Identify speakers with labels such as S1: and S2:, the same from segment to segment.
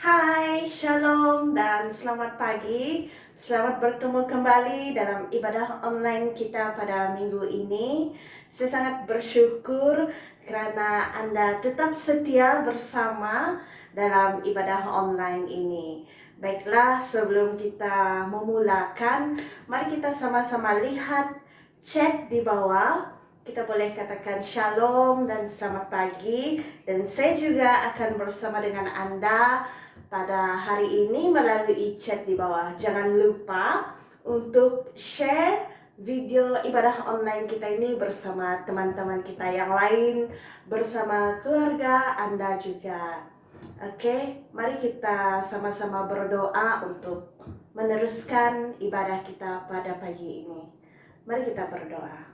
S1: Hai, Shalom dan selamat pagi. Selamat bertemu kembali dalam ibadah online kita pada minggu ini. Saya sangat bersyukur karena Anda tetap setia bersama dalam ibadah online ini. Baiklah, sebelum kita memulakan, mari kita sama-sama lihat chat di bawah. Kita boleh katakan shalom dan selamat pagi. Dan saya juga akan bersama dengan Anda pada hari ini melalui chat di bawah. Jangan lupa untuk share video ibadah online kita ini bersama teman-teman kita yang lain, bersama keluarga Anda juga. Oke, mari kita sama-sama berdoa untuk meneruskan ibadah kita pada pagi ini. Mari kita berdoa.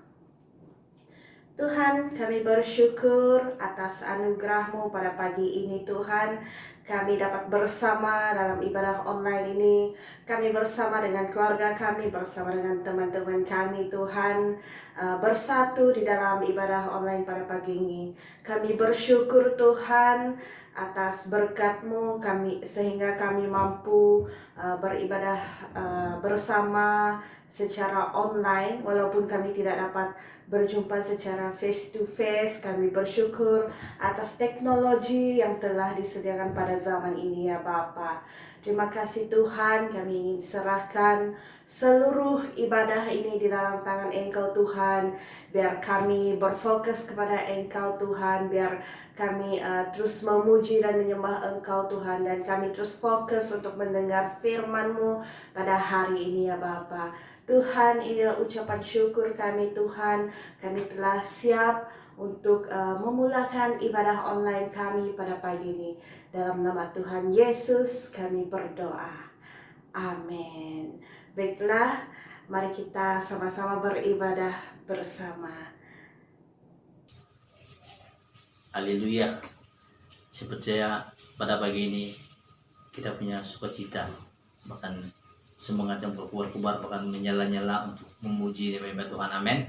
S1: Tuhan, kami bersyukur atas anugerah-Mu pada pagi ini, Tuhan. Kami dapat bersama dalam ibadah online ini. Kami bersama dengan keluarga kami, bersama dengan teman-teman kami, Tuhan. Bersatu di dalam ibadah online pada pagi ini. Kami bersyukur, Tuhan, atas berkat-Mu sehingga kami mampu beribadah bersama secara online, walaupun kami tidak dapat berjumpa secara face to face. Kami bersyukur atas teknologi yang telah disediakan pada zaman ini, ya Bapa. Terima kasih Tuhan, kami ingin serahkan seluruh ibadah ini di dalam tangan Engkau Tuhan. Biar kami berfokus kepada Engkau Tuhan, biar kami terus memuji dan menyembah Engkau Tuhan, dan kami terus fokus untuk mendengar firman-Mu pada hari ini, ya Bapa. Tuhan, inilah ucapan syukur kami Tuhan. Kami telah siap untuk memulakan ibadah online kami pada pagi ini. Dalam nama Tuhan Yesus kami berdoa. Amin. Baiklah, mari kita sama-sama beribadah bersama.
S2: Haleluya. Saya percaya pada pagi ini kita punya sukacita, bahkan semangat yang berkobar-kobar, bahkan menyala-nyala untuk memuji dan menyembah Tuhan. Amin.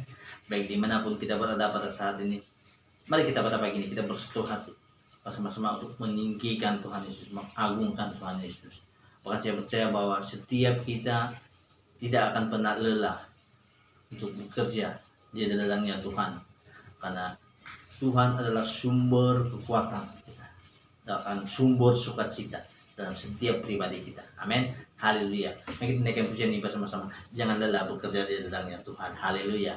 S2: Baik dimanapun kita berada pada saat ini, mari kita pada pagi ini kita bersatu hati bersama-sama untuk meninggikan Tuhan Yesus, mengagungkan Tuhan Yesus. Bahkan saya percaya bahwa setiap kita tidak akan pernah lelah untuk bekerja di dalamnya Tuhan, karena Tuhan adalah sumber kekuatan kita dan sumber sukacita dalam setiap pribadi kita. Amin. Haleluya. Mari kita naikkan pujian ini bersama-sama. Jangan lelah bekerja di dalamnya Tuhan. Haleluya.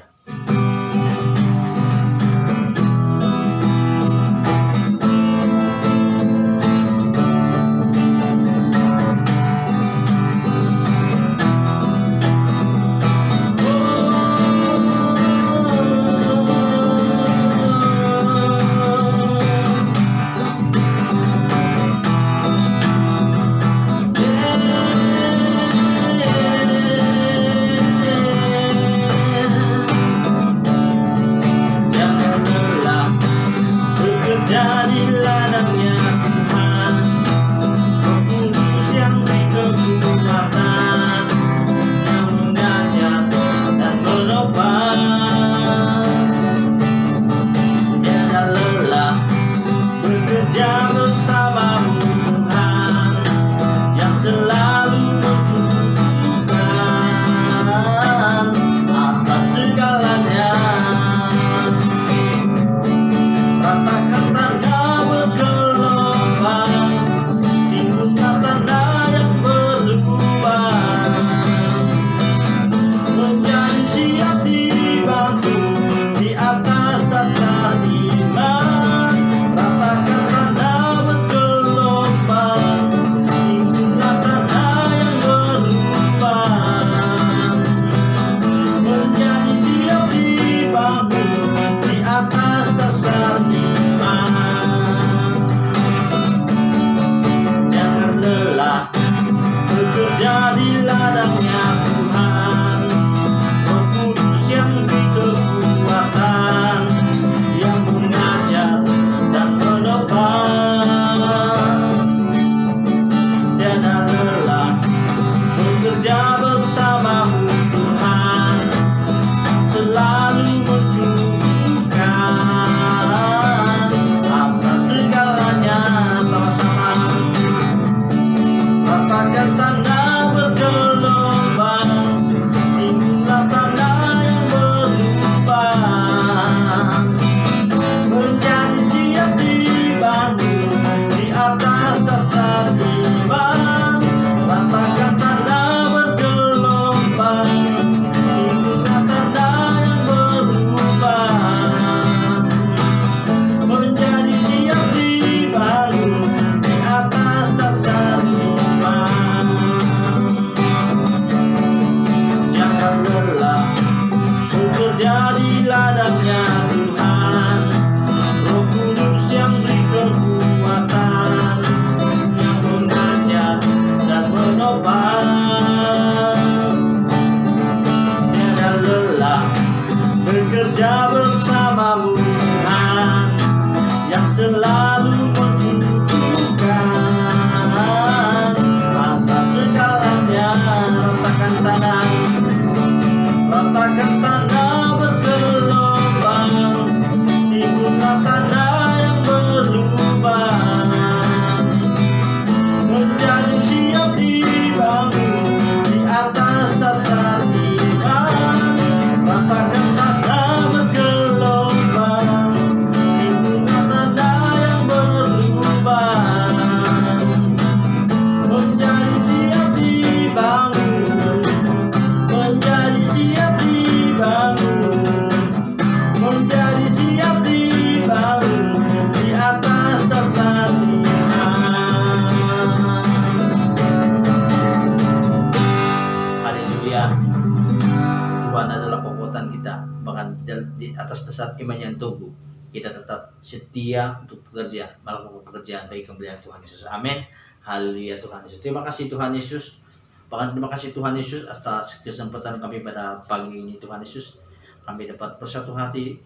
S2: saat iman yang teguh, kita tetap setia untuk bekerja, melakukan pekerjaan bagi kemuliaan Tuhan Yesus. Amin. Haleluya Tuhan Yesus. Terima kasih Tuhan Yesus. Bahkan terima kasih Tuhan Yesus atas kesempatan kami pada pagi ini Tuhan Yesus. Kami dapat bersatu hati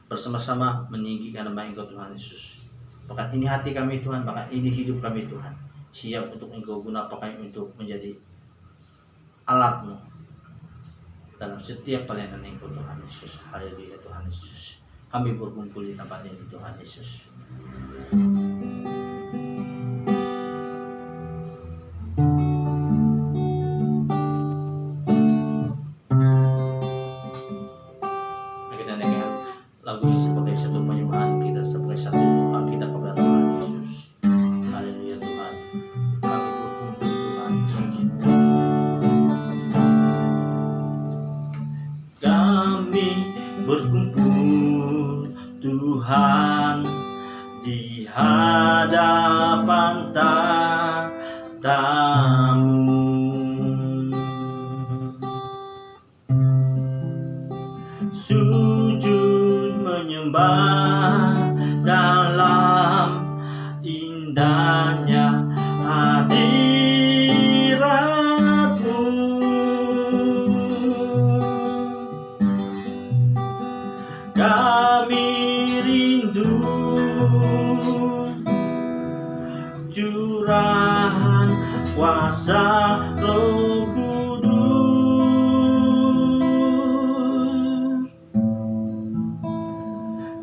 S2: bersama-sama meninggikan nama Engkau Tuhan Yesus. Bahkan ini hati kami Tuhan, bahkan ini hidup kami Tuhan, siap untuk Engkau gunakan kami untuk menjadi alat-Mu dalam setiap pelayanan Engkau Tuhan Yesus. Haleluya Tuhan Yesus. Kami berkumpul di tempat ini Tuhan Yesus. Kita nyanyikan lagu ini sebagai satu penyembahan kita, sebagai satu doa kita kepada Tuhan Yesus. Haleluya Tuhan. Kami berkumpul Tuhan Yesus. Kami berkumpul Tuhan di hadapan tatamu. Sujud menyembah dalam indahnya hadirat-Mu. Kami rindu curahan kuasa Roh Kudus,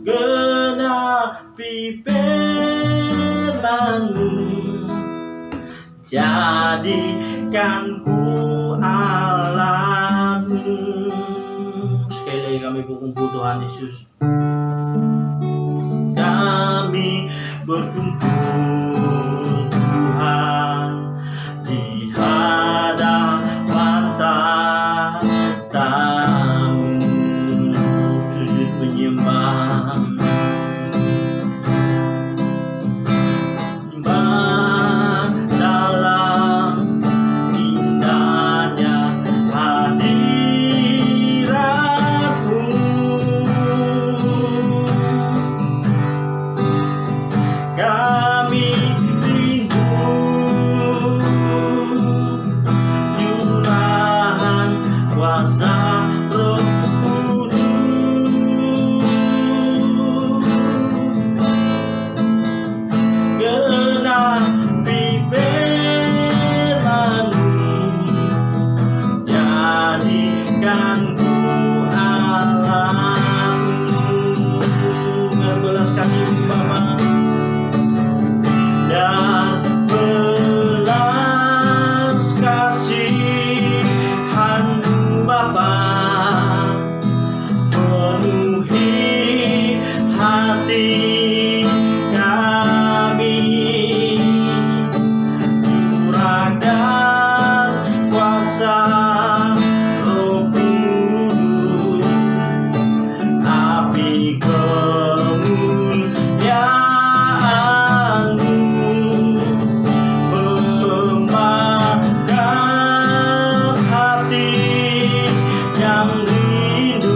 S2: genapi firman-Mu, jadikan ku alat-Mu. Sekali lagi kami berkumpul Tuhan Yesus. Kami berkumpul Tuhan di hadapan tatamu, sujud menyembah dalam indahnya hadirat-Mu. Kami rindu curahan kuasa Roh Kudus, genapi firman-Mu, jadikan ku alat-Mu. Dengan belas kasih Bapa dan belas kasihan-Mu Bapa, penuhi hati kami, curahkan kuasa Roh Kudus, api kemuliaan-Mu membakar hati yang rindu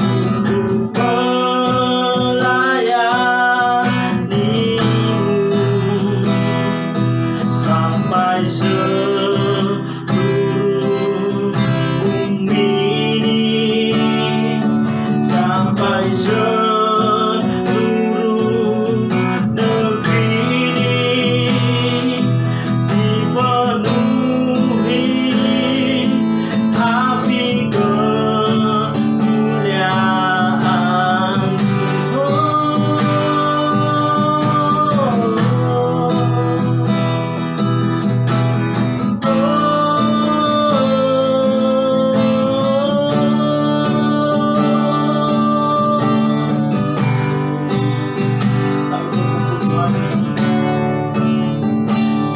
S2: untuk melayani-Mu, sampai seluruh bumi ini, sampai seluruh negeri ini dipenuhi api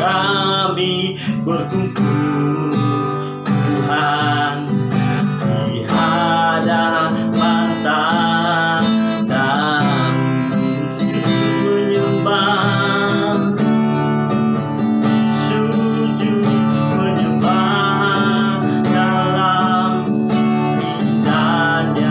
S2: kami berkumpul Tuhan di hadapan tatamu, sujud menyembah, sujud menyembah dalam indahnya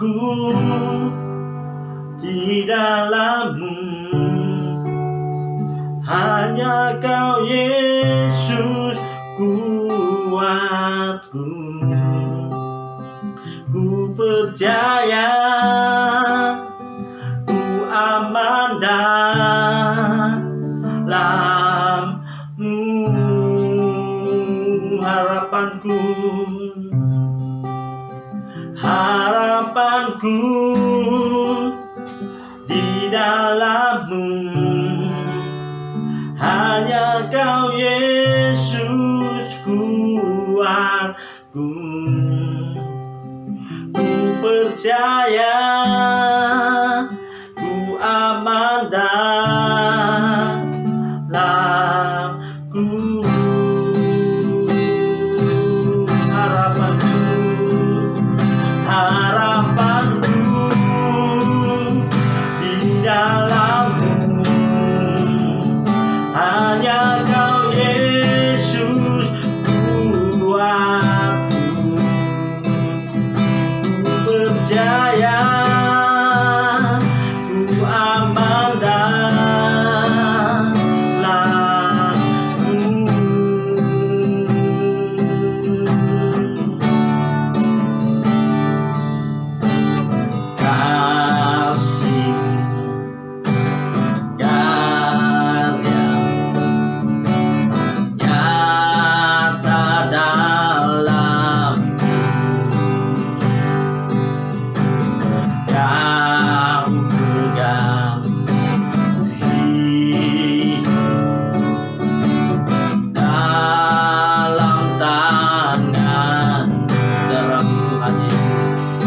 S2: harapanku di dalam-Mu, hanya Kau Yesus kuatku. Ku percaya ku aman dalam-Mu, harapanku, harapanku di dalam-Mu, hanya Kau Yesus kuatku. Ku percaya ku aman dalam-Ku, harapanku, harapanku di dalam-Mu, hanya Kau Yesus kuatku. Ku percaya ku aman dalam-Mu. Kasih-Mu, karya-Mu nyata dalam-Ku. Kau pegang hidup dalam tangan, dalam Tuhan Yesus,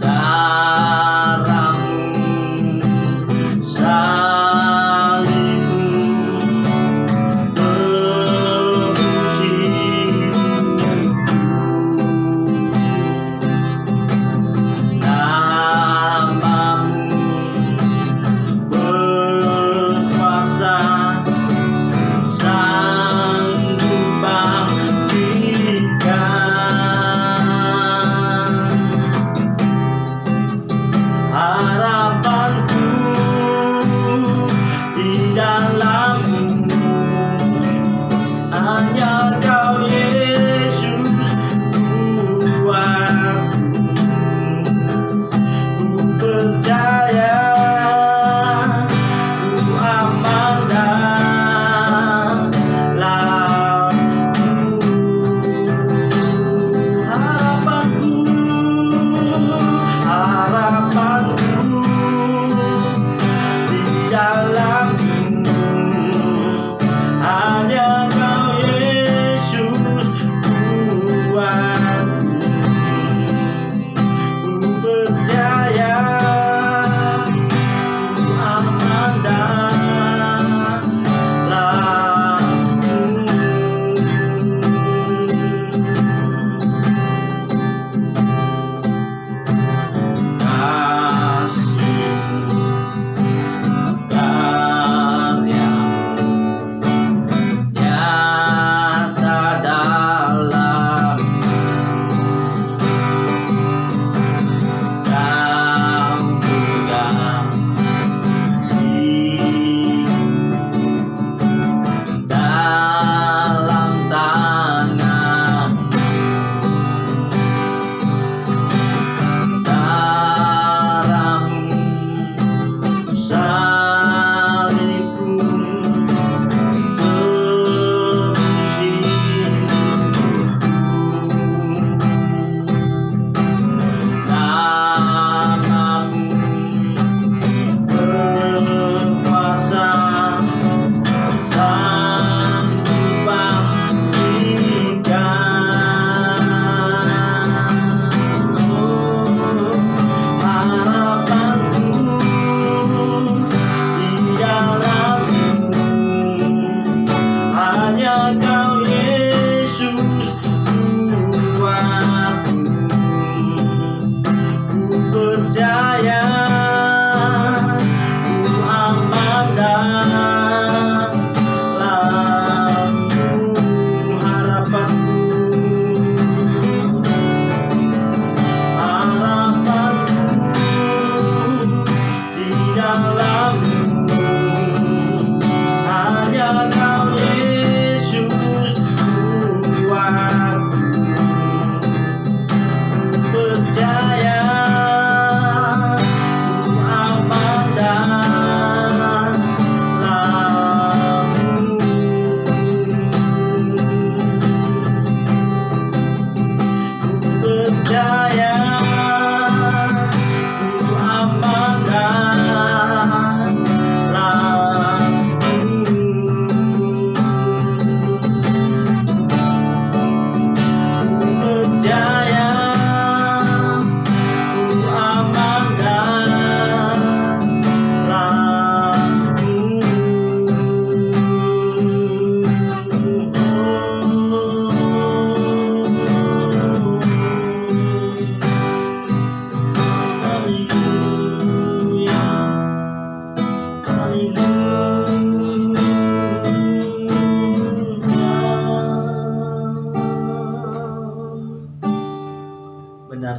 S2: darah-Mu, salib-Mu tebus hidupku. Nama-Mu berkuasa, sanggup bangkitkan. Harapanku di dalam-Mu, hanya Kau Yesus kuatku. Ku percaya ku aman dalam-Mu, harapanku, harapanku di dalam-Mu, hanya Kau Yesus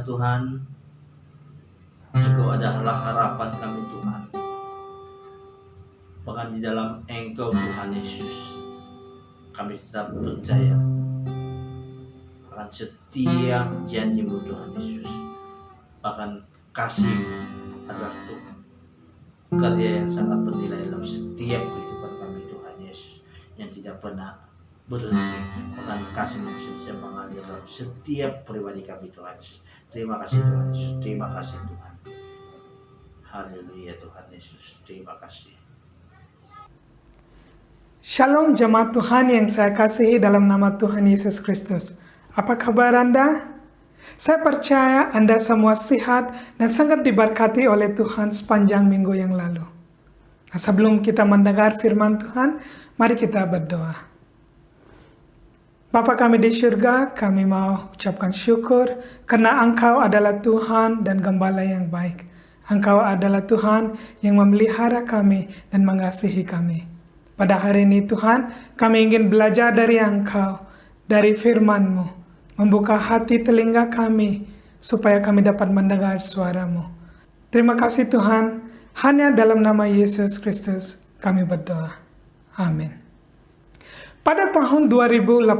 S2: Tuhan, Engkau adalah harapan kami Tuhan. Bahkan di dalam Engkau Tuhan Yesus, kami tetap percaya akan setiap janji-Mu Tuhan Yesus. Bahkan kasih-Mu adalah karya yang sangat bernilai dalam setiap kehidupan kami Tuhan Yesus, yang tidak pernah berhenti. Bahkan kasih-Mu bisa mengalir dalam setiap pribadi kami Tuhan Yesus. Terima kasih Tuhan Yesus, terima kasih Tuhan. Haleluya Tuhan Yesus, terima kasih.
S3: Shalom jemaat Tuhan yang saya kasihi dalam nama Tuhan Yesus Kristus. Apa kabar Anda? Saya percaya Anda semua sehat dan sangat diberkati oleh Tuhan sepanjang minggu yang lalu. Nah, sebelum kita mendengar firman Tuhan, mari kita berdoa. Bapa kami di surga, kami mau ucapkan syukur karena Engkau adalah Tuhan dan Gembala yang baik. Engkau adalah Tuhan yang memelihara kami dan mengasihi kami. Pada hari ini Tuhan, kami ingin belajar dari Engkau, dari firman-Mu, membuka hati telinga kami, supaya kami dapat mendengar suara-Mu. Terima kasih Tuhan, hanya dalam nama Yesus Kristus kami berdoa. Amin. Pada tahun 2018,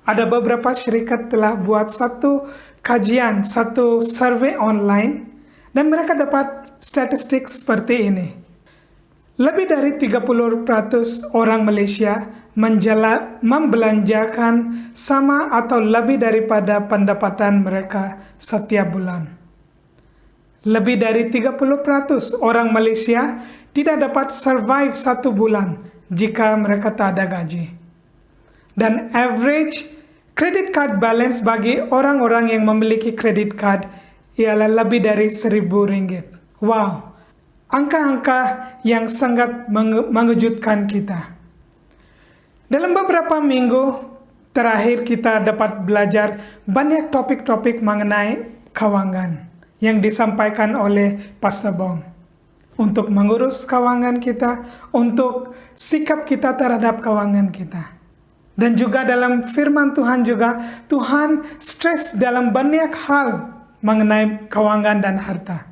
S3: ada beberapa syarikat telah buat satu kajian, satu survei online, dan mereka dapat statistik seperti ini. Lebih dari 30% orang Malaysia membelanjakan sama atau lebih daripada pendapatan mereka setiap bulan. Lebih dari 30% orang Malaysia tidak dapat survive satu bulan jika mereka tak ada gaji. Dan average credit card balance bagi orang-orang yang memiliki credit card ialah lebih dari RM1,000. Wow! Angka-angka yang sangat mengejutkan kita. Dalam beberapa minggu terakhir kita dapat belajar banyak topik-topik mengenai keuangan yang disampaikan oleh Pastor Bong. Untuk mengurus keuangan kita, untuk sikap kita terhadap keuangan kita. Dan juga dalam firman Tuhan juga, Tuhan stres dalam banyak hal mengenai keuangan dan harta.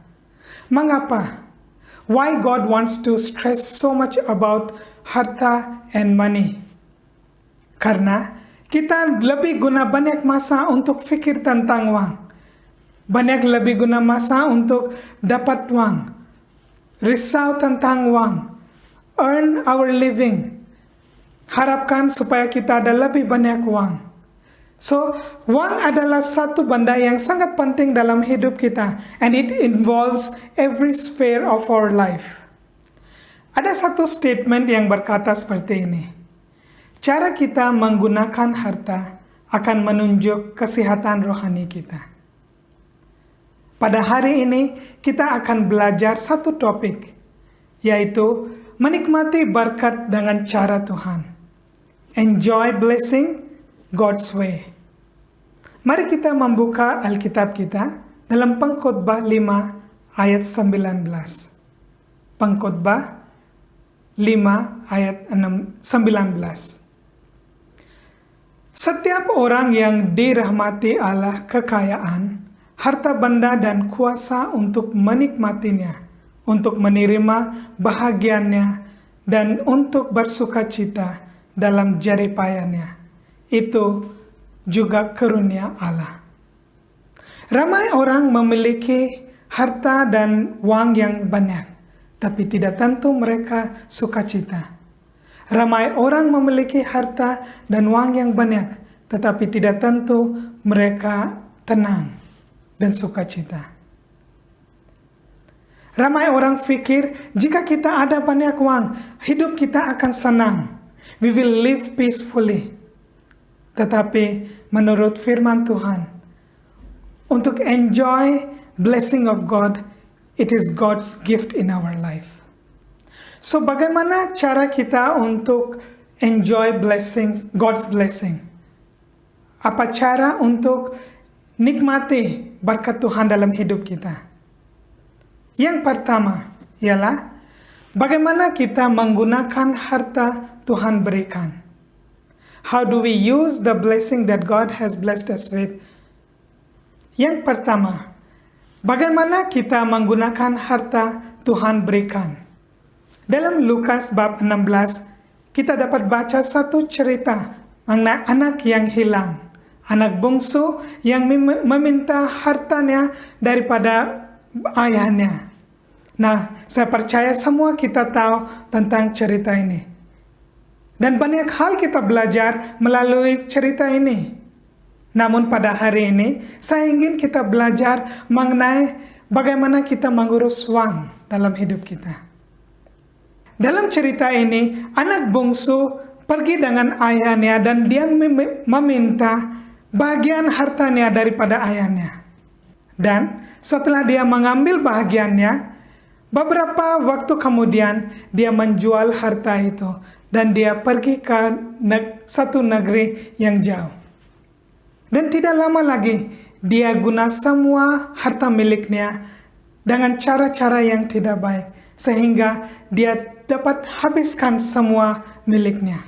S3: Mengapa? Why God wants to stress so much about harta and money? Karena kita lebih guna banyak masa untuk fikir tentang uang. Banyak lebih guna masa untuk dapat uang. Risau tentang uang. Earn our living. Harapkan supaya kita ada lebih banyak uang. So, uang adalah satu benda yang sangat penting dalam hidup kita, and it involves every sphere of our life. Ada satu statement yang berkata seperti ini. Cara kita menggunakan harta akan menunjuk kesehatan rohani kita. Pada hari ini, kita akan belajar satu topik, yaitu menikmati berkat dengan cara Tuhan. Enjoy blessing God's way. Mari kita membuka Alkitab kita dalam Pengkhotbah 5 ayat 19. Pengkhotbah 5 ayat 19. Setiap orang yang dirahmati Allah kekayaan, harta benda dan kuasa untuk menikmatinya, untuk menerima bahagiannya, dan untuk bersukacita dalam jeripayanya. Itu juga karunia Allah. Ramai orang memiliki harta dan uang yang banyak, tapi tidak tentu mereka sukacita. Ramai orang memiliki harta dan uang yang banyak, tetapi tidak tentu mereka tenang dan sukacita. Ramai orang pikir jika kita ada banyak uang, hidup kita akan senang. We will live peacefully. Tetapi menurut firman Tuhan, untuk enjoy blessing of God, it is God's gift in our life. So bagaimana cara kita untuk enjoy blessing, God's blessing? Apa cara untuk nikmati berkat Tuhan dalam hidup kita? Yang pertama ialah bagaimana kita menggunakan harta Tuhan berikan. How do we use the blessing that God has blessed us with? Yang pertama, bagaimana kita menggunakan harta Tuhan berikan? Dalam Lukas bab 16, kita dapat baca satu cerita mengenai anak yang hilang. Anak bungsu yang meminta hartanya daripada ayahnya. Nah, saya percaya semua kita tahu tentang cerita ini. Dan banyak hal kita belajar melalui cerita ini. Namun pada hari ini, saya ingin kita belajar mengenai bagaimana kita mengurus uang dalam hidup kita. Dalam cerita ini, anak bungsu pergi dengan ayahnya dan dia meminta bagian hartanya daripada ayahnya. Dan setelah dia mengambil bagiannya, beberapa waktu kemudian dia menjual harta itu dan dia pergi ke satu negeri yang jauh. Dan tidak lama lagi dia guna semua harta miliknya dengan cara-cara yang tidak baik sehingga dia dapat habiskan semua miliknya.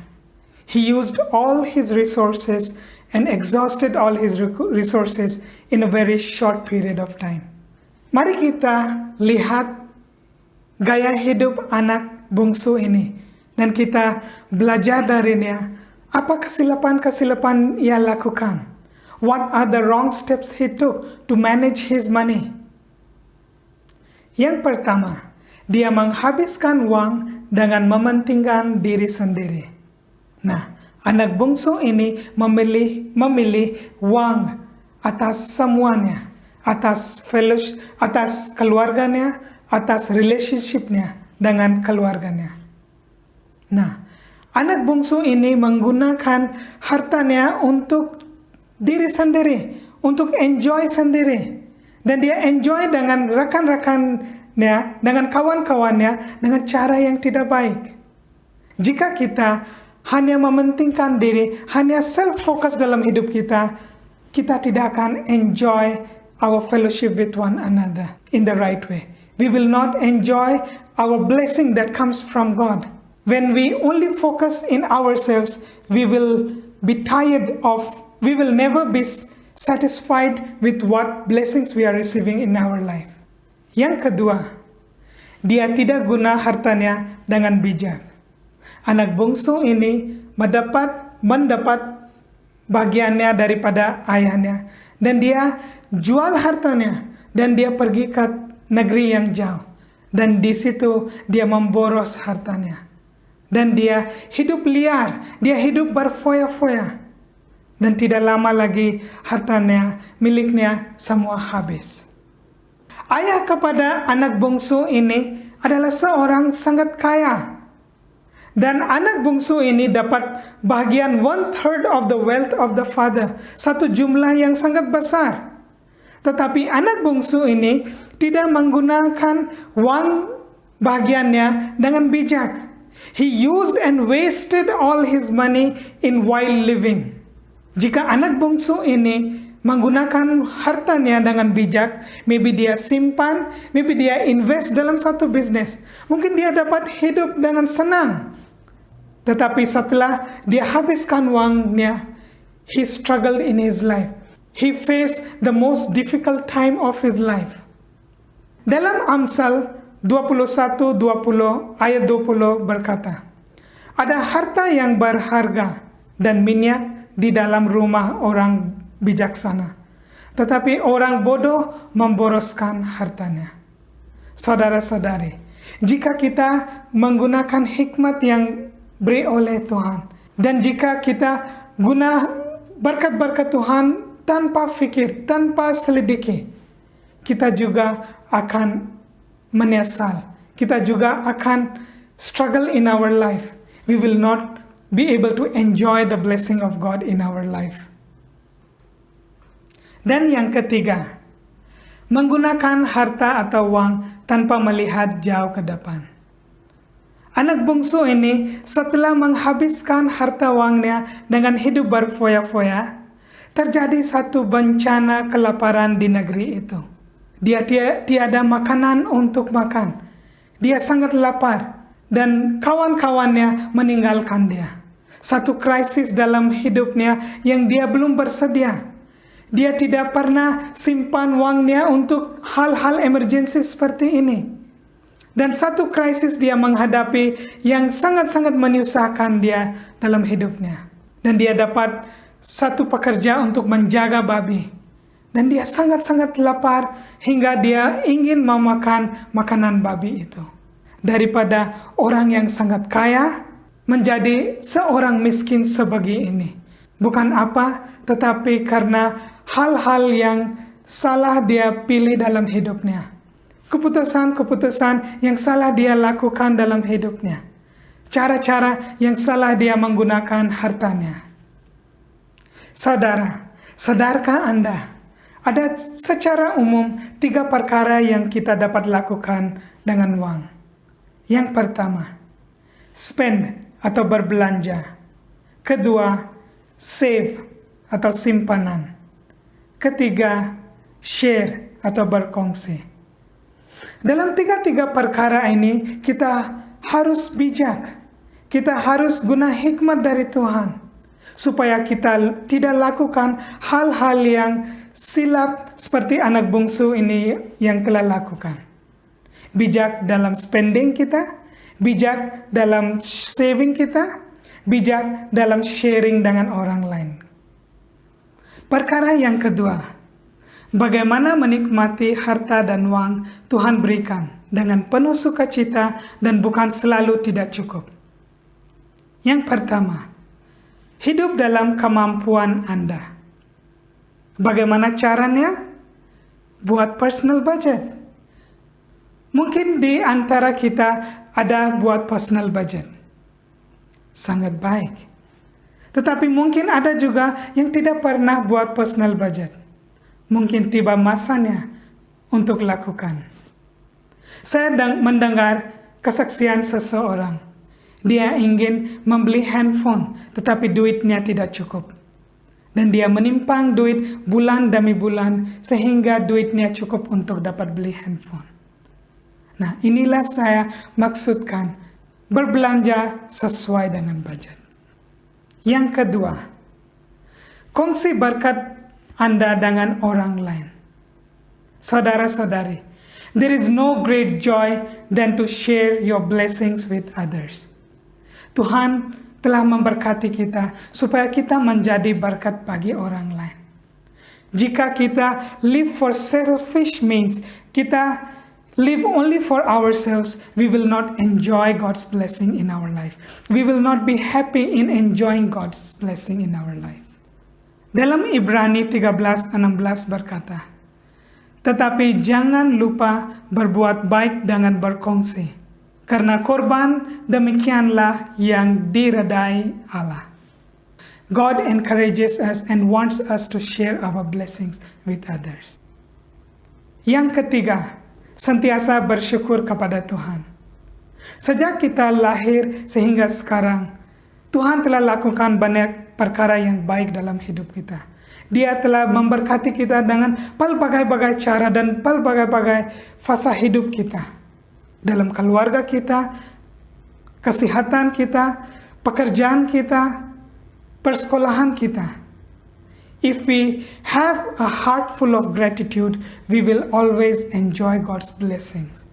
S3: He used all his resources and exhausted all his resources in a very short period of time. Mari kita lihat gaya hidup anak bungsu ini dan kita belajar darinya apa kesilapan-kesilapan ia lakukan. What are the wrong steps he took to manage his money? Yang pertama, dia menghabiskan uang dengan mementingkan diri sendiri. Nah, anak bungsu ini memilih uang atas semuanya, atas fellowship, atas keluarganya, atas relationship-nya dengan keluarganya. Nah, anak bungsu ini menggunakan hartanya untuk diri sendiri, untuk enjoy sendiri. Dan dia enjoy dengan rekan-rekannya, dengan kawan-kawannya, dengan cara yang tidak baik. Jika kita hanya mementingkan diri, hanya self-focus dalam hidup kita, kita tidak akan enjoy our fellowship with one another in the right way. We will not enjoy our blessing that comes from God. When we only focus in ourselves, we will be tired of, we will never be satisfied with what blessings we are receiving in our life. Yang kedua, dia tidak guna hartanya dengan bijak. Anak bungsu ini mendapat bagiannya daripada ayahnya dan dia jual hartanya dan dia pergi ke negeri yang jauh dan di situ dia memboros hartanya dan dia hidup liar, dia hidup berfoya-foya dan tidak lama lagi hartanya miliknya semua habis. Ayah kepada anak bungsu ini adalah seorang sangat kaya. Dan anak bungsu ini dapat bagian 1/3 of the wealth of the father. Satu jumlah yang sangat besar. Tetapi anak bungsu ini tidak menggunakan uang bagiannya dengan bijak. He used and wasted all his money in wild living. Jika anak bungsu ini menggunakan hartanya dengan bijak, maybe dia simpan, maybe dia invest dalam satu bisnis. Mungkin dia dapat hidup dengan senang. Tetapi setelah dia habiskan uangnya, he struggled in his life. He faced the most difficult time of his life. Dalam Amsal 21:20 ayat 20 berkata, ada harta yang berharga dan minyak di dalam rumah orang bijaksana, tetapi orang bodoh memboroskan hartanya. Saudara-saudari, jika kita menggunakan hikmat yang beri oleh Tuhan, dan jika kita guna berkat-berkat Tuhan tanpa fikir, tanpa selidiki, kita juga akan menyesal. Kita juga akan struggle in our life. We will not be able to enjoy the blessing of God in our life. Dan yang ketiga, menggunakan harta atau uang tanpa melihat jauh ke depan. Anak bungsu ini setelah menghabiskan harta uangnya dengan hidup berfoya-foya, terjadi satu bencana kelaparan di negeri itu. Dia tiada makanan untuk makan. Dia sangat lapar dan kawan-kawannya meninggalkan dia. Satu krisis dalam hidupnya yang dia belum bersedia. Dia tidak pernah simpan uangnya untuk hal-hal emergensi seperti ini. Dan satu krisis dia menghadapi yang sangat-sangat menyusahkan dia dalam hidupnya. Dan dia dapat satu pekerja untuk menjaga babi. Dan dia sangat-sangat lapar hingga dia ingin memakan makanan babi itu. Daripada orang yang sangat kaya menjadi seorang miskin sebagi ini. Bukan apa, tetapi karena hal-hal yang salah dia pilih dalam hidupnya. Keputusan-keputusan yang salah dia lakukan dalam hidupnya. Cara-cara yang salah dia menggunakan hartanya. Saudara, sadarkah Anda? Ada secara umum 3 perkara yang kita dapat lakukan dengan uang. Yang pertama, spend atau berbelanja. Kedua, save atau simpanan. Ketiga, share atau berkongsi. Dalam 3 perkara ini kita harus bijak. Kita harus guna hikmat dari Tuhan. Supaya kita tidak lakukan hal-hal yang silap seperti anak bungsu ini yang telah lakukan. Bijak dalam spending kita, bijak dalam saving kita, bijak dalam sharing dengan orang lain. Perkara yang kedua, bagaimana menikmati harta dan uang Tuhan berikan dengan penuh sukacita dan bukan selalu tidak cukup. Yang pertama, hidup dalam kemampuan Anda. Bagaimana caranya? Buat personal budget. Mungkin di antara kita ada buat personal budget. Sangat baik. Tetapi mungkin ada juga yang tidak pernah buat personal budget. Mungkin tiba masanya untuk lakukan. Saya mendengar kesaksian seseorang. Dia ingin membeli handphone, tetapi duitnya tidak cukup. Dan dia menimpang duit bulan demi bulan, sehingga duitnya cukup untuk dapat beli handphone. Nah, inilah saya maksudkan, berbelanja sesuai dengan budget. Yang kedua, kongsi berkat Anda dengan orang lain. Saudara-saudari, there is no great joy than to share your blessings with others. Tuhan telah memberkati kita supaya kita menjadi berkat bagi orang lain. Jika kita live for selfish means, kita live only for ourselves, we will not enjoy God's blessing in our life. We will not be happy in enjoying God's blessing in our life. Dalam Ibrani 13:16 berkata, tetapi jangan lupa berbuat baik dengan berkongsi, karena korban demikianlah yang diredai Allah. God encourages us and wants us to share our blessings with others. Yang ketiga, sentiasa bersyukur kepada Tuhan. Sejak kita lahir sehingga sekarang, Tuhan telah lakukan banyak perkara yang baik dalam hidup kita. Dia telah memberkati kita dengan pelbagai-bagai cara dan pelbagai-bagai fasa hidup kita. Dalam keluarga kita, kesehatan kita, pekerjaan kita, persekolahan kita. If we have a heart full of gratitude, we will always enjoy God's blessings.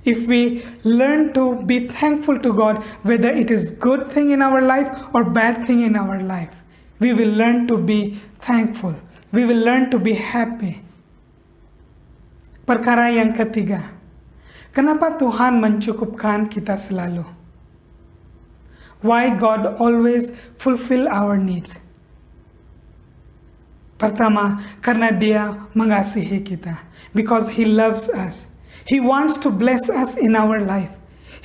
S3: If we learn to be thankful to God, whether it is good thing in our life or bad thing in our life, we will learn to be thankful. We will learn to be happy. Perkara yang ketiga, kenapa Tuhan mencukupkan kita selalu? Why God always fulfill our needs? Pertama, karena Dia mengasihi kita. Because He loves us. He wants to bless us in our life.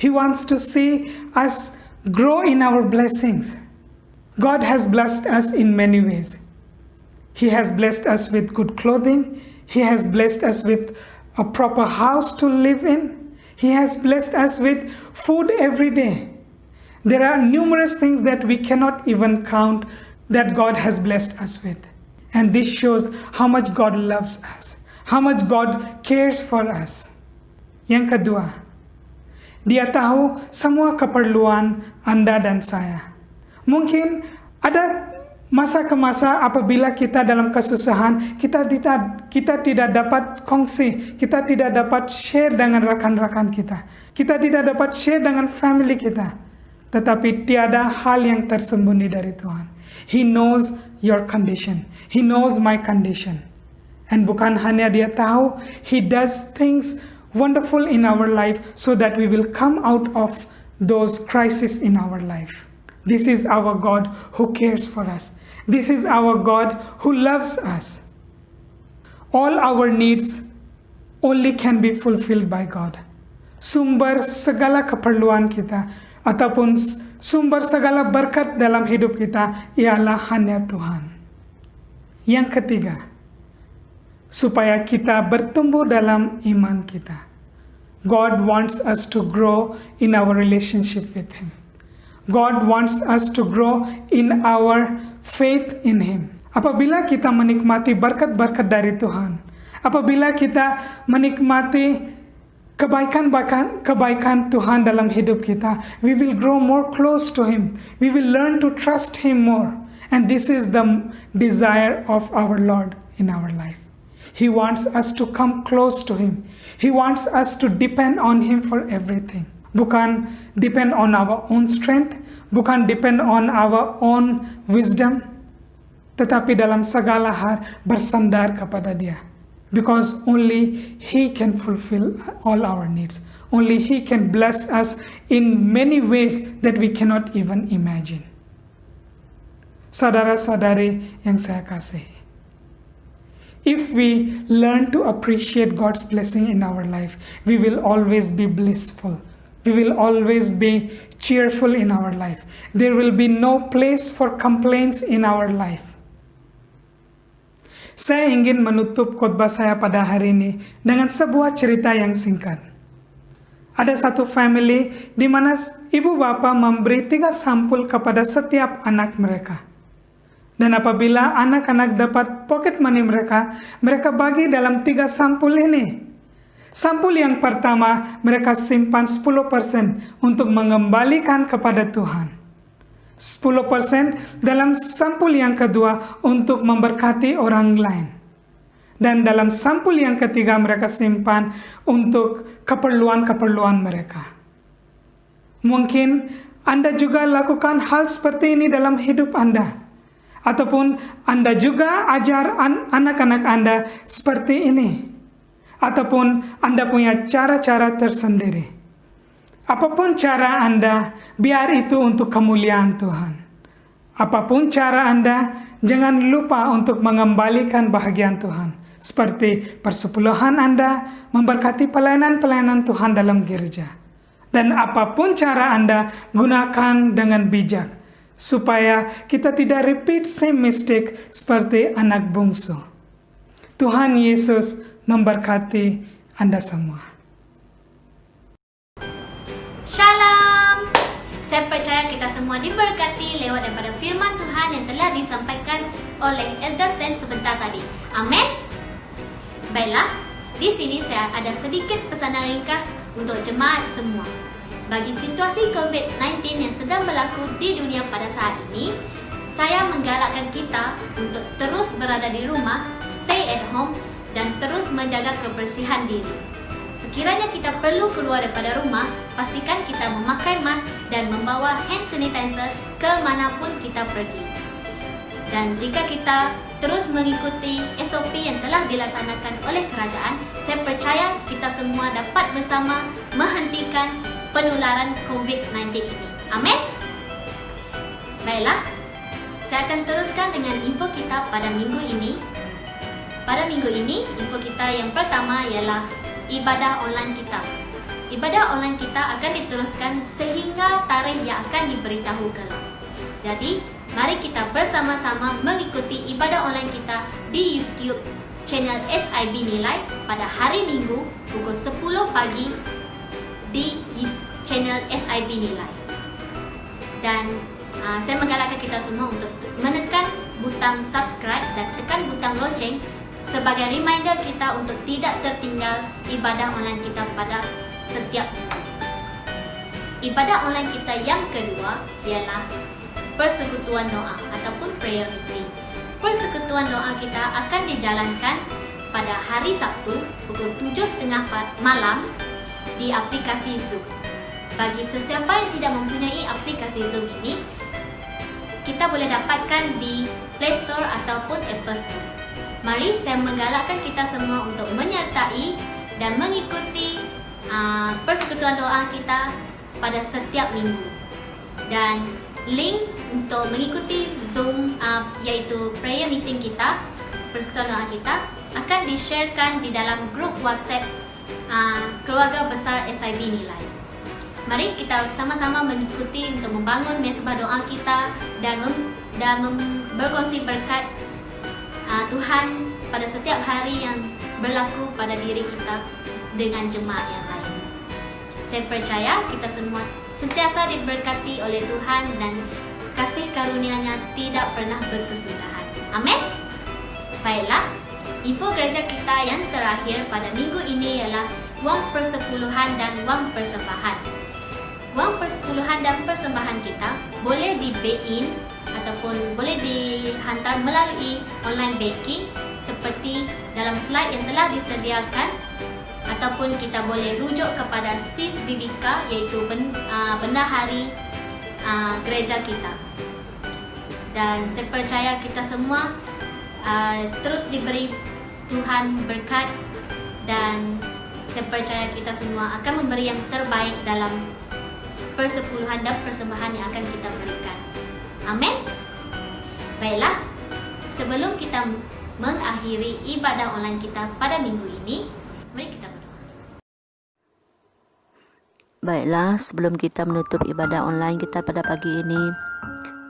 S3: He wants to see us grow in our blessings. God has blessed us in many ways. He has blessed us with good clothing. He has blessed us with a proper house to live in. He has blessed us with food every day. There are numerous things that we cannot even count that God has blessed us with. And this shows how much God loves us, how much God cares for us. Yang kedua, Dia tahu semua keperluan Anda dan saya. Mungkin ada Masa ke masa apabila kita dalam kesusahan, kita tidak dapat kongsi, kita tidak dapat share dengan rakan-rakan kita. Kita tidak dapat share dengan family kita. Tetapi tiada hal yang tersembunyi dari Tuhan. He knows your condition. He knows my condition. And bukan hanya dia tahu, He does things wonderful in our life so that we will come out of those crises in our life. This is our God who cares for us. This is our God who loves us. All our needs only can be fulfilled by God. Sumber segala keperluan kita ataupun sumber segala berkat dalam hidup kita ialah hanya Tuhan. Yang ketiga, supaya kita bertumbuh dalam iman kita. God wants us to grow in our relationship with Him. God wants us to grow in our faith in Him. Apabila kita menikmati berkat-berkat dari Tuhan, apabila kita menikmati kebaikan Tuhan dalam hidup kita, we will grow more close to Him. We will learn to trust Him more. And this is the desire of our Lord in our life. He wants us to come close to Him. He wants us to depend on Him for everything. Bukan depend on our own strength, bukan depend on our own wisdom, tetapi dalam segala hal bersandar kepada Dia. Because only He can fulfill all our needs. Only He can bless us in many ways that we cannot even imagine. Saudara-saudari yang saya kasihi, if we learn to appreciate God's blessing in our life, we will always be blissful. We will always be cheerful in our life. There will be no place for complaints in our life. Saya ingin menutup khotbah saya pada hari ini dengan sebuah cerita yang singkat. Ada satu family di mana ibu bapa memberi 3 sampul kepada setiap anak mereka. Dan apabila anak-anak dapat pocket money mereka bagi dalam 3 sampul ini. Sampul yang pertama mereka simpan 10% untuk mengembalikan kepada Tuhan. 10% dalam sampul yang kedua untuk memberkati orang lain. Dan dalam sampul yang ketiga mereka simpan untuk keperluan-keperluan mereka. Mungkin Anda juga lakukan hal seperti ini dalam hidup Anda. Ataupun Anda juga ajar anak-anak Anda seperti ini. Ataupun Anda punya cara-cara tersendiri. Apapun cara Anda, biar itu untuk kemuliaan Tuhan. Apapun cara Anda, jangan lupa untuk mengembalikan bahagian Tuhan. Seperti persepuluhan Anda, memberkati pelayanan-pelayanan Tuhan dalam gereja. Dan apapun cara Anda, gunakan dengan bijak. Supaya kita tidak repeat same mistake seperti anak bungsu. Tuhan Yesus memberkati Anda semua.
S4: Shalom! Saya percaya kita semua diberkati lewat daripada firman Tuhan yang telah disampaikan oleh Elder Sen sebentar tadi. Amin? Baiklah, di sini saya ada sedikit pesanan ringkas untuk jemaat semua. Bagi situasi COVID-19 yang sedang berlaku di dunia pada saat ini, saya menggalakkan kita untuk terus berada di rumah, stay at home, dan terus menjaga kebersihan diri. Sekiranya kita perlu keluar daripada rumah, pastikan kita memakai mask dan membawa hand sanitizer ke manapun kita pergi. Dan jika kita terus mengikuti SOP yang telah dilaksanakan oleh kerajaan, saya percaya kita semua dapat bersama menghentikan penularan COVID-19 ini. Amin? Baiklah, saya akan teruskan dengan info kita pada minggu ini. Pada minggu ini, info kita yang pertama ialah ibadah online kita. Ibadah online kita akan diteruskan sehingga tarikh yang akan diberitahu kelak. Jadi, mari kita bersama-sama mengikuti ibadah online kita di YouTube channel SIB Nilai pada hari Minggu pukul 10 pagi di channel SIB Nilai. Dan saya menggalakkan kita semua untuk menekan butang subscribe dan tekan butang lonceng sebagai reminder kita untuk tidak tertinggal ibadah online kita pada setiap minggu. Ibadah online kita yang kedua ialah persekutuan doa ataupun prayer meeting. Persekutuan doa kita akan dijalankan pada hari Sabtu pukul 7.30 malam di aplikasi Zoom. Bagi sesiapa yang tidak mempunyai aplikasi Zoom ini, kita boleh dapatkan di Play Store ataupun Apple Store. Mari saya menggalakkan kita semua untuk menyertai dan mengikuti persekutuan doa kita pada setiap minggu. Dan link untuk mengikuti Zoom yaitu prayer meeting kita, persekutuan doa kita akan di-sharekan di dalam grup WhatsApp keluarga besar SIB Nilai. Mari kita sama-sama mengikuti untuk membangun mesbah doa kita dan berkongsi berkat Tuhan pada setiap hari yang berlaku pada diri kita dengan jemaat yang lain. Saya percaya kita semua sentiasa diberkati oleh Tuhan dan kasih karunia-Nya tidak pernah berkesudahan. Amin. Baiklah, info gereja kita yang terakhir pada minggu ini ialah wang persepuluhan dan wang persembahan. Wang persepuluhan dan persembahan kita boleh di pay-in ataupun boleh dihantar melalui online banking seperti dalam slide yang telah disediakan, ataupun kita boleh rujuk kepada Sis Bibika iaitu bendahari gereja kita. Dan saya percaya kita semua terus diberi Tuhan berkat, dan saya percaya kita semua akan memberi yang terbaik dalam persepuluhan dan persembahan yang akan kita berikan. Amin. Baiklah, sebelum kita mengakhiri ibadah online kita pada minggu ini, mari kita berdoa.
S5: Baiklah, sebelum kita menutup ibadah online kita pada pagi ini,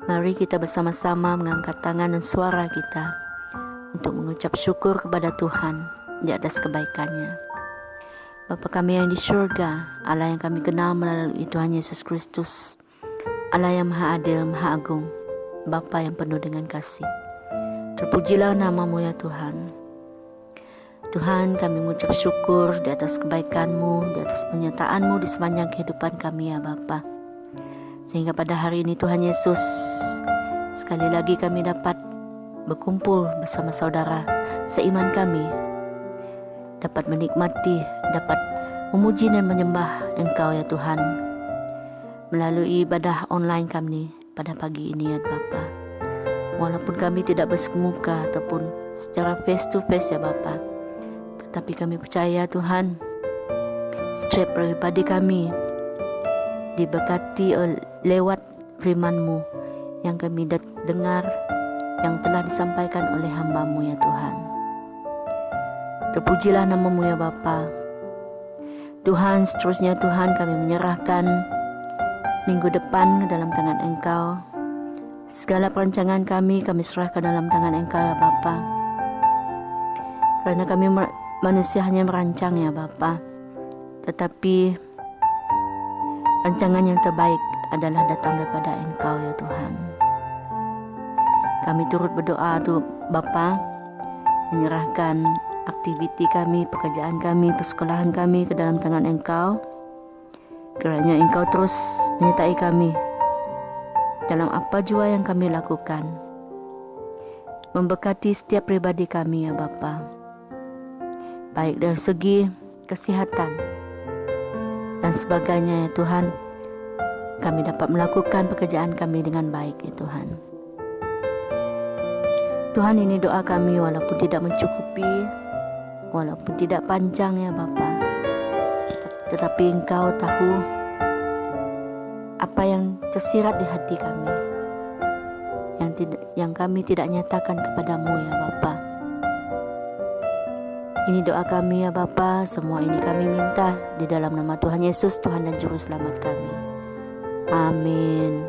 S5: mari kita bersama-sama mengangkat tangan dan suara kita untuk mengucap syukur kepada Tuhan di atas kebaikan-Nya. Bapa kami yang di surga, Allah yang kami kenal melalui Tuhan Yesus Kristus, Allah yang maha adil, maha agung, Bapa yang penuh dengan kasih. Terpujilah nama-Mu ya Tuhan. Tuhan, kami mengucap syukur di atas kebaikan-Mu, di atas penyertaan-Mu di sepanjang kehidupan kami ya Bapa. Sehingga pada hari ini Tuhan Yesus, sekali lagi kami dapat berkumpul bersama saudara seiman kami, dapat menikmati, dapat memuji dan menyembah Engkau ya Tuhan, melalui ibadah online kami pada pagi ini ya Bapa. Walaupun kami tidak bersemuka ataupun secara face to face ya Bapa, tetapi kami percaya Tuhan, setiap pribadi kami diberkati lewat firman-Mu yang kami dengar, yang telah disampaikan oleh hamba-Mu ya Tuhan. Terpujilah nama-Mu ya Bapa. Tuhan, seterusnya Tuhan kami menyerahkan minggu depan ke dalam tangan Engkau. Segala perancangan kami serahkan dalam tangan Engkau ya Bapa. Karena kami manusia hanya merancang ya Bapa, tetapi rancangan yang terbaik adalah datang daripada Engkau ya Tuhan. Kami turut berdoa Bapa, menyerahkan aktiviti kami, pekerjaan kami, persekolahan kami ke dalam tangan Engkau. Kiranya Engkau terus menyertai kami dalam apa jua yang kami lakukan. Memberkati setiap pribadi kami ya Bapa, baik dari segi kesehatan dan sebagainya ya Tuhan. Kami dapat melakukan pekerjaan kami dengan baik ya Tuhan. Tuhan, ini doa kami walaupun tidak mencukupi, walaupun tidak panjang ya Bapa, tetapi Engkau tahu apa yang tersirat di hati kami, yang kami tidak nyatakan kepadamu ya Bapa. Ini doa kami ya Bapa, semua ini kami minta di dalam nama Tuhan Yesus, Tuhan dan Juru Selamat kami. Amin.